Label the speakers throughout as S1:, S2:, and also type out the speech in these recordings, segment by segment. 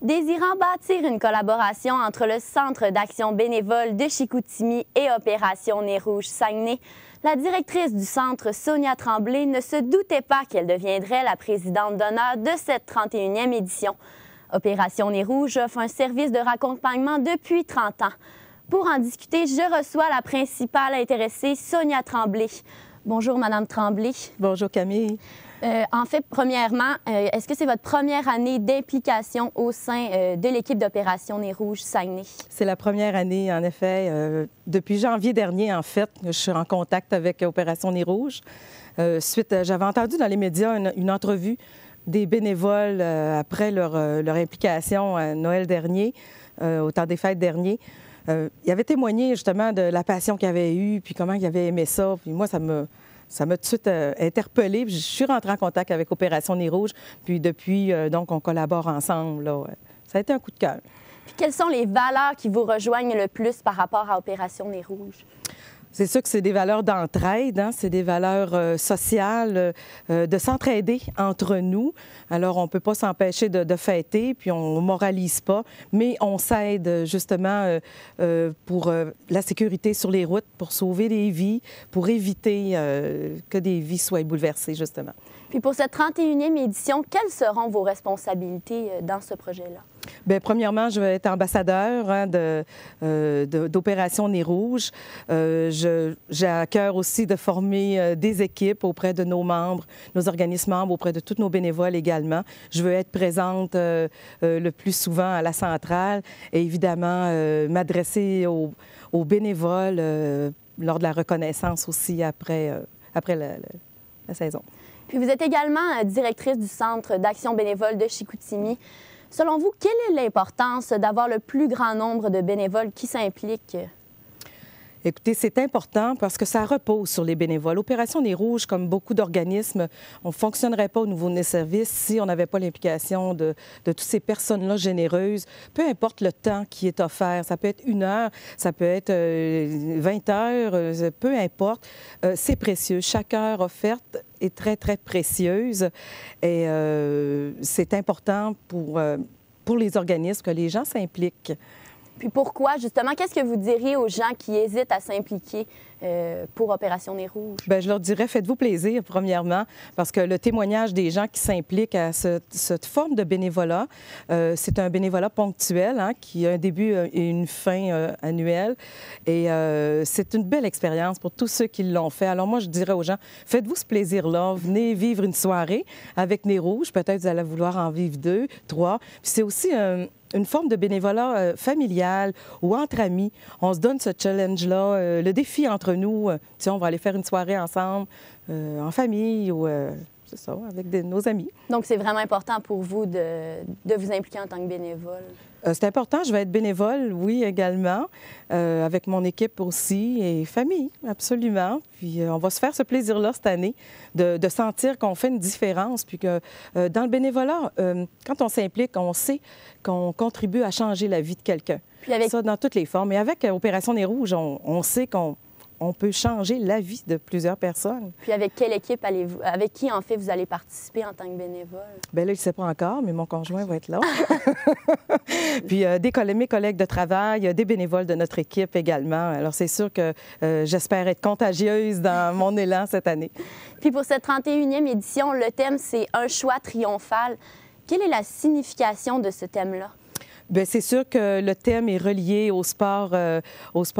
S1: Désirant bâtir une collaboration entre le Centre d'action bénévole de Chicoutimi et Opération Nez Rouge Saguenay, la directrice du centre, Sonia Tremblay, ne se doutait pas qu'elle deviendrait la présidente d'honneur de cette 31e édition. Opération Nez Rouge offre un service de raccompagnement depuis 30 ans. Pour en discuter, je reçois la principale intéressée, Sonia Tremblay. Bonjour, Madame Tremblay.
S2: Bonjour, Camille.
S1: En fait, premièrement, est-ce que c'est votre première année d'implication au sein de l'équipe d'Opération Nez Rouge Saguenay?
S2: C'est la première année, en effet. Depuis janvier dernier, en fait, je suis en contact avec Opération Nez Rouge. J'avais entendu dans les médias une entrevue des bénévoles après leur implication à Noël dernier, au temps des fêtes dernier. Ils avaient témoigné justement de la passion qu'ils avaient eue, puis comment ils avaient aimé ça. Puis moi, ça m'a tout de suite interpellée. Je suis rentrée en contact avec Opération Nez Rouge. Puis depuis, donc, on collabore ensemble. Là. Ça a été un coup de cœur.
S1: Puis quelles sont les valeurs qui vous rejoignent le plus par rapport à Opération Nez Rouge?
S2: C'est sûr que c'est des valeurs d'entraide, hein? C'est des valeurs sociales, de s'entraider entre nous. Alors, on ne peut pas s'empêcher de fêter, puis on ne moralise pas, mais on s'aide justement pour la sécurité sur les routes, pour sauver des vies, pour éviter que des vies soient bouleversées, justement.
S1: Puis pour cette 31e édition, quelles seront vos responsabilités dans ce projet-là?
S2: Bien, premièrement, je vais être ambassadeur d'Opération Nez Rouge. J'ai à cœur aussi de former des équipes auprès de nos membres, nos organismes membres, auprès de tous nos bénévoles également. Je veux être présente le plus souvent à la centrale et évidemment m'adresser aux bénévoles lors de la reconnaissance aussi après la saison.
S1: Puis vous êtes également directrice du Centre d'action bénévole de Chicoutimi. Selon vous, quelle est l'importance d'avoir le plus grand nombre de bénévoles qui s'impliquent?
S2: Écoutez, c'est important parce que ça repose sur les bénévoles. Opération Nez Rouge, comme beaucoup d'organismes, on ne fonctionnerait pas au niveau de nos services si on n'avait pas l'implication de toutes ces personnes-là généreuses. Peu importe le temps qui est offert, ça peut être 1 heure, ça peut être 20 heures, peu importe. C'est précieux. Chaque heure offerte est très, très précieuse et c'est important pour les organismes que les gens s'impliquent.
S1: Puis pourquoi, justement, qu'est-ce que vous diriez aux gens qui hésitent à s'impliquer pour Opération Nez Rouge?
S2: Bien, je leur dirais, faites-vous plaisir, premièrement, parce que le témoignage des gens qui s'impliquent à cette forme de bénévolat, c'est un bénévolat ponctuel, hein, qui a un début et une fin annuelle. Et c'est une belle expérience pour tous ceux qui l'ont fait. Alors moi, je dirais aux gens, faites-vous ce plaisir-là, venez vivre une soirée avec Nez Rouge. Peut-être vous allez vouloir en vivre 2, 3. Puis c'est aussi une forme de bénévolat familial ou entre amis. On se donne ce challenge-là, le défi entre nous. On va aller faire une soirée ensemble, en famille ou, c'est ça, avec nos amis.
S1: Donc, c'est vraiment important pour vous de vous impliquer en tant que bénévole?
S2: C'est important. Je vais être bénévole, oui, également, avec mon équipe aussi et famille, absolument. Puis on va se faire ce plaisir-là cette année, de sentir qu'on fait une différence, puis que dans le bénévolat, quand on s'implique, on sait qu'on contribue à changer la vie de quelqu'un. Ça, dans toutes les formes. Et avec Opération Nez Rouge, on sait qu'on peut changer la vie de plusieurs personnes.
S1: Puis avec quelle équipe allez-vous, avec qui, en fait, vous allez participer en tant que bénévole? Bien
S2: là, il ne sait pas encore, mais mon conjoint va être là. Puis mes collègues de travail, des bénévoles de notre équipe également. Alors, c'est sûr que j'espère être contagieuse dans mon élan cette année.
S1: Puis pour cette 31e édition, le thème, c'est « Un choix triomphal ». Quelle est la signification de ce thème-là?
S2: Bien, c'est sûr que le thème est relié au sport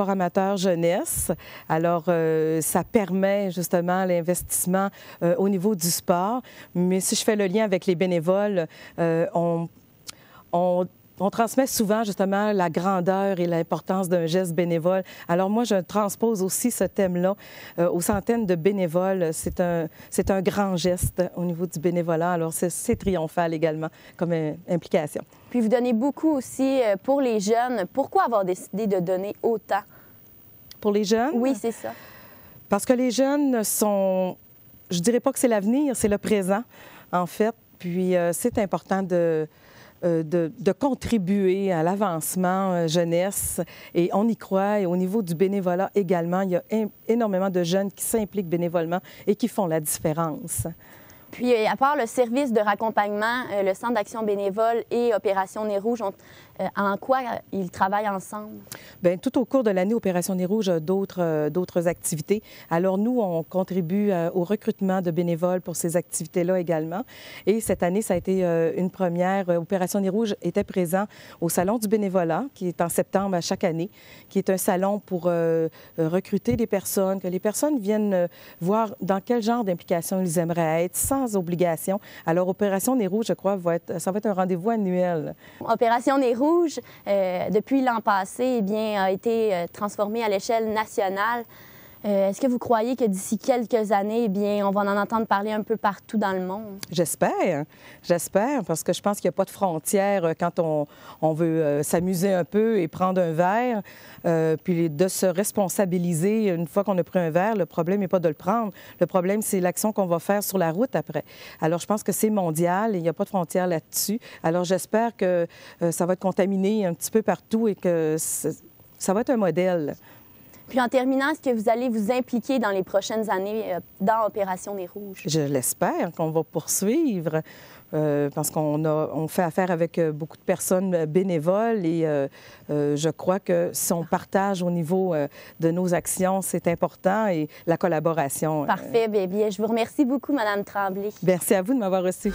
S2: amateur jeunesse. Alors, ça permet justement l'investissement au niveau du sport. Mais si je fais le lien avec les bénévoles, on transmet souvent, justement, la grandeur et l'importance d'un geste bénévole. Alors moi, je transpose aussi ce thème-là aux centaines de bénévoles. C'est un grand geste au niveau du bénévolat. Alors, c'est triomphal également comme implication.
S1: Puis vous donnez beaucoup aussi pour les jeunes. Pourquoi avoir décidé de donner autant?
S2: Pour les jeunes?
S1: Oui, c'est ça.
S2: Parce que les jeunes sont... Je dirais pas que c'est l'avenir, c'est le présent, en fait. Puis c'est important de contribuer à l'avancement jeunesse. Et on y croit. Et au niveau du bénévolat également, il y a énormément de jeunes qui s'impliquent bénévolement et qui font la différence.
S1: Puis, à part le service de raccompagnement, le Centre d'action bénévole et Opération Nez Rouge, en quoi ils travaillent ensemble?
S2: Bien, tout au cours de l'année, Opération Nez Rouge a d'autres activités. Alors, nous, on contribue au recrutement de bénévoles pour ces activités-là également. Et cette année, ça a été une première. Opération Nez Rouge était présent au Salon du bénévolat, qui est en septembre à chaque année, qui est un salon pour recruter des personnes, que les personnes viennent voir dans quel genre d'implication ils aimeraient être, sans obligation. Alors, Opération Nez Rouge, je crois, ça va être un rendez-vous annuel.
S1: Opération Nez Rouge, depuis l'an passé, eh bien, a été transformée à l'échelle nationale. Est-ce que vous croyez que d'ici quelques années, eh bien, on va en entendre parler un peu partout dans le monde?
S2: J'espère, parce que je pense qu'il n'y a pas de frontières quand on veut s'amuser un peu et prendre un verre, puis de se responsabiliser une fois qu'on a pris un verre. Le problème n'est pas de le prendre, le problème, c'est l'action qu'on va faire sur la route après. Alors, je pense que c'est mondial et il n'y a pas de frontières là-dessus. Alors, j'espère que ça va être contaminé un petit peu partout et que ça va être un modèle.
S1: Puis en terminant, est-ce que vous allez vous impliquer dans les prochaines années dans Opération Nez Rouge?
S2: Je l'espère qu'on va poursuivre parce qu'on fait affaire avec beaucoup de personnes bénévoles et je crois que si on partage au niveau de nos actions, c'est important et la collaboration.
S1: Parfait. Bien, je vous remercie beaucoup, Mme Tremblay.
S2: Merci à vous de m'avoir reçu.